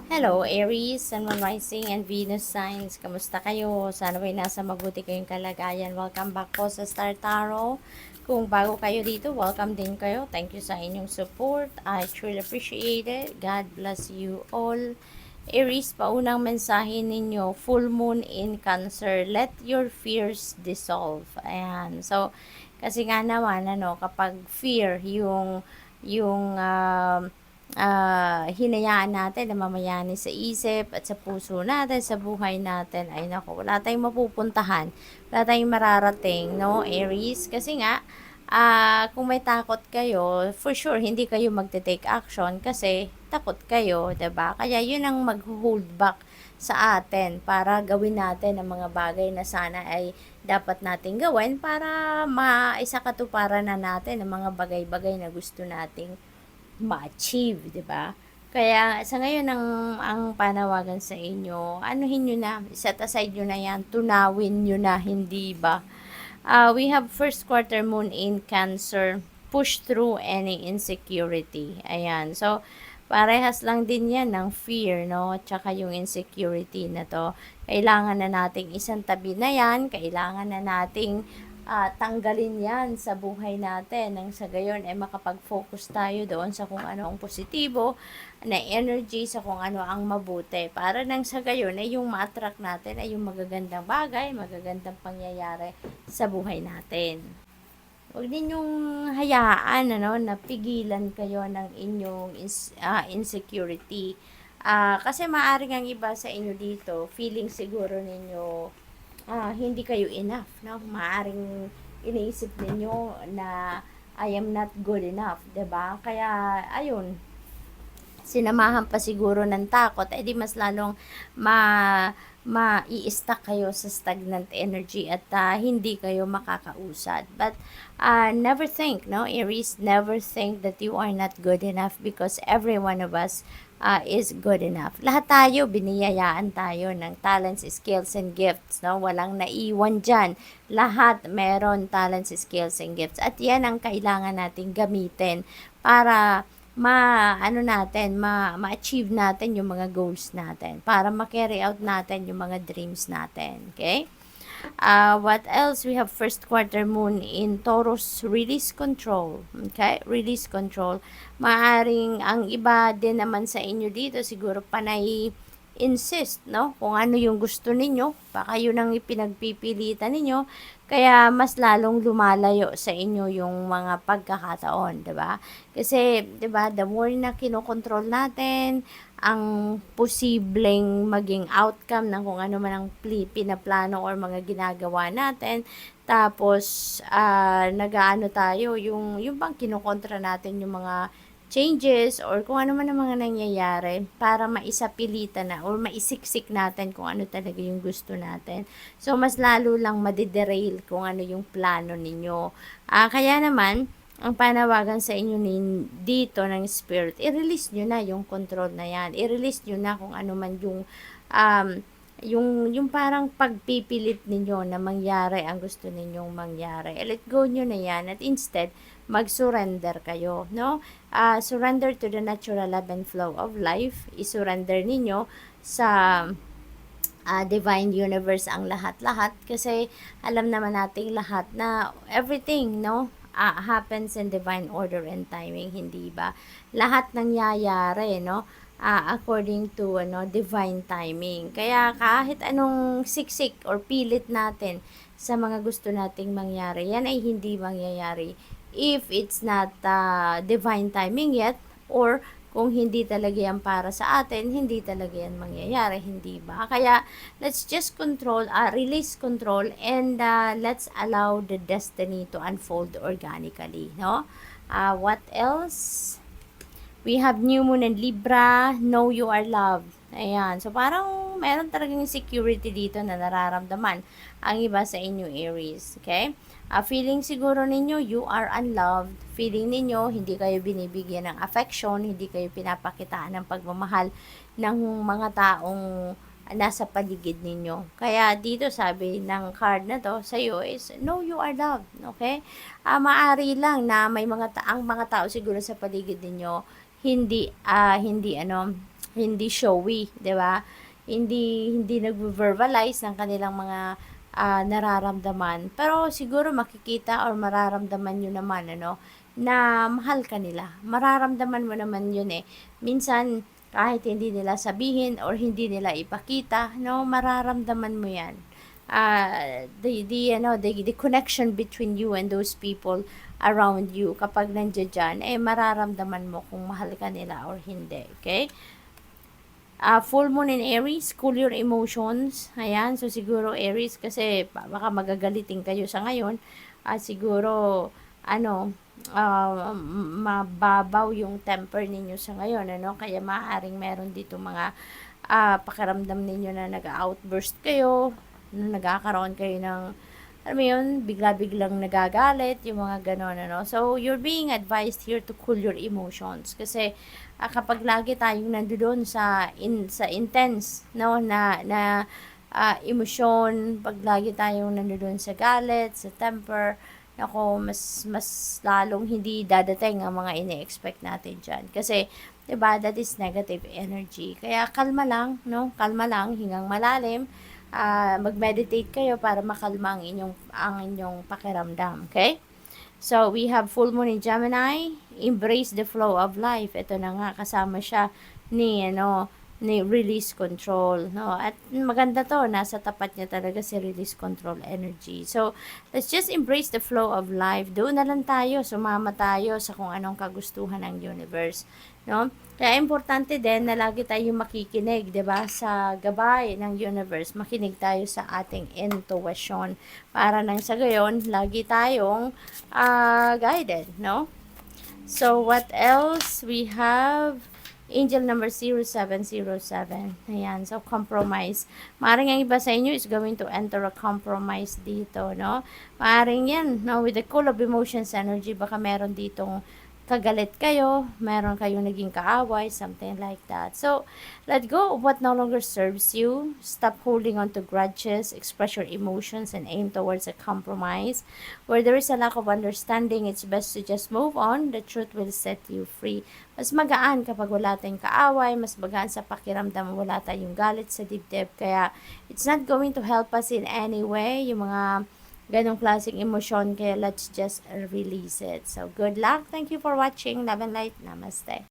Hello, Aries, Sun, Moon, Rising, and Venus signs. Kamusta kayo? Sana may nasa mabuti kayong kalagayan. Welcome back po sa Star Tarot. Kung bago kayo dito, welcome din kayo. Thank you sa inyong support. I truly appreciate it. God bless you all. Aries, paunang mensahe ninyo, full moon in Cancer. Let your fears dissolve. Ayan. So, kasi nga naman, kapag fear, hinayaan natin na mamayani sa isip at sa puso natin, sa buhay natin, ay nako, wala tayong mapupuntahan, wala tayong mararating, no, Aries? Kasi nga, kung may takot kayo, for sure, hindi kayo magte-take action kasi takot kayo, 'di ba? Kaya yun ang mag-hold back sa atin para gawin natin ang mga bagay na sana ay dapat nating gawin para maisakatuparan na natin ang mga bagay-bagay na gusto nating ma-achieve, 'di ba? Kaya sa ngayon ang panawagan sa inyo, anuhin niyo na, set aside niyo na 'yan, tunawin niyo na, hindi ba? We have first quarter moon in Cancer, push through any insecurity. Ayan. So, parehas lang din yan ng fear, no? Tsaka yung insecurity na to. Kailangan na nating isang tabi na yan. Kailangan na nating tanggalin yan sa buhay natin. Nang sa gayon ay makapag-focus tayo doon sa kung ano ang positibo na energy, sa kung ano ang mabuti. Para nang sa gayon ay yung ma-attract natin ay yung magagandang bagay, magagandang pangyayari sa buhay natin. Huwag ninyong hayaan na pigilan kayo ng inyong insecurity. Kasi maaring ang iba sa inyo dito, feeling siguro ninyo hindi kayo enough, no? Maaring iniisip ninyo na I am not good enough, 'di ba? Kaya ayun, sinamahan pa siguro ng takot, edi mas lalong ma-i-stuck kayo sa stagnant energy at hindi kayo makakausad. But never think, no, Aries, never think that you are not good enough because every one of us is good enough. Lahat tayo, biniyayaan tayo ng talents, skills, and gifts, no? Walang naiwan dyan. Lahat meron talents, skills, and gifts. At yan ang kailangan nating gamitin para ma-achieve natin yung mga goals natin, para ma-carry out natin yung mga dreams natin. Okay? What else? We have first quarter moon in Taurus, release control. Okay? Release control. Maaring ang iba din naman sa inyo dito, siguro panay insist, no? Kung ano yung gusto ninyo, baka yun ang ipinagpipilitan ninyo, kaya mas lalong lumalayo sa inyo yung mga pagkakataon, 'di ba? Kasi, 'di ba, the more na kinokontrol natin ang posibleng maging outcome ng kung ano man ang pinaplano or mga ginagawa natin, tapos nagaano tayo, yung bang kinokontra natin yung mga changes or kung ano man ang mga nangyayari para maisapilitan na or maisiksik natin kung ano talaga yung gusto natin. So, mas lalo lang madiderail kung ano yung plano ninyo. Kaya naman, ang panawagan sa inyo dito ng spirit, i-release nyo na yung control na yan. I-release nyo na kung ano man um, yung parang pagpipilit ninyo na mangyari ang gusto ninyong mangyari. Let go nyo na yan at instead, mag-surrender kayo, no? Surrender to the natural ebb and flow of life. I-surrender ninyo sa divine universe ang lahat-lahat kasi alam naman nating lahat na everything, no? Happens in divine order and timing, hindi ba? Lahat nangyayari, no? According to divine timing. Kaya kahit anong siksik or pilit natin sa mga gusto nating mangyari, yan ay hindi mangyayari if it's not divine timing yet, or kung hindi talaga yan para sa atin, hindi talaga yan mangyayari, hindi ba? Kaya let's just release control, and let's allow the destiny to unfold organically, no? What else? We have new moon and Libra, know you are loved. Ayan. So, parang meron talagang security dito na nararamdaman ang iba sa inyo, Aries. Okay? Feeling siguro ninyo, you are unloved. Feeling ninyo, hindi kayo binibigyan ng affection, hindi kayo pinapakitaan ng pagmamahal ng mga taong nasa paligid ninyo. Kaya dito sabi ng card na to sa iyo is, know you are loved. Okay? Maari lang na may ang mga tao siguro sa paligid ninyo, hindi hindi showy, 'di ba? Hindi nagve-verbalize ng kanilang mga nararamdaman. Pero siguro makikita or mararamdaman nyo naman, ano, na mahal ka nila. Mararamdaman mo naman yun eh. Minsan, kahit hindi nila sabihin or hindi nila ipakita, no, mararamdaman mo yan. The connection between you and those people around you, kapag nandiyan dyan, eh, mararamdaman mo kung mahal ka nila or hindi. Okay? Full moon in Aries, cool your emotions. Ayan, so siguro Aries kasi baka magagalitin kayo sa ngayon. Siguro, ano, mababaw yung temper ninyo sa ngayon, ano? Kaya maaaring meron dito mga pakiramdam ninyo na nag-outburst kayo, na nagkakaroon kayo ng, alam mo yun, bigla-biglang nagagalit, yung mga ganon, ano. So, you're being advised here to cool your emotions. Kasi, kapag lagi tayong nandoon sa intense, no, emosyon, pag lagi tayong nandoon sa galit, sa temper, nako, mas lalong hindi dadating ang mga ini-expect natin diyan. Kasi 'di ba, that is negative energy. Kaya kalma lang, no? Kalma lang, hingang malalim. Mag-meditate kayo para makalma ang inyong pakiramdam, okay? So, we have full moon in Gemini, embrace the flow of life. Ito na nga, kasama siya ni release control, no? At maganda to, nasa tapat niya talaga si release control energy. So, let's just embrace the flow of life. Doon na lang tayo, sumama tayo sa kung anong kagustuhan ng universe, no? Kaya importante din na lagi tayong makikinig, 'di ba, sa gabay ng universe. Makinig tayo sa ating intuition para nang sa gayon lagi tayong guided, no? So what else? We have angel number 0707. Ayan, so compromise. Maaring ang iba sa inyo is going to enter a compromise dito, no? Maaring yan, no? With the cool of emotions energy, baka meron ditong kagalit kayo, meron kayong naging kaaway, something like that. So, let go of what no longer serves you. Stop holding on to grudges, express your emotions, and aim towards a compromise. Where there is a lack of understanding, it's best to just move on. The truth will set you free. Mas magaan kapag wala tayong kaaway, mas magaan sa pakiramdam, wala tayong galit sa dibdib. Kaya, it's not going to help us in any way, yung mga ganong klaseng emosyon, kaya let's just release it. So, good luck. Thank you for watching. Love and light. Namaste.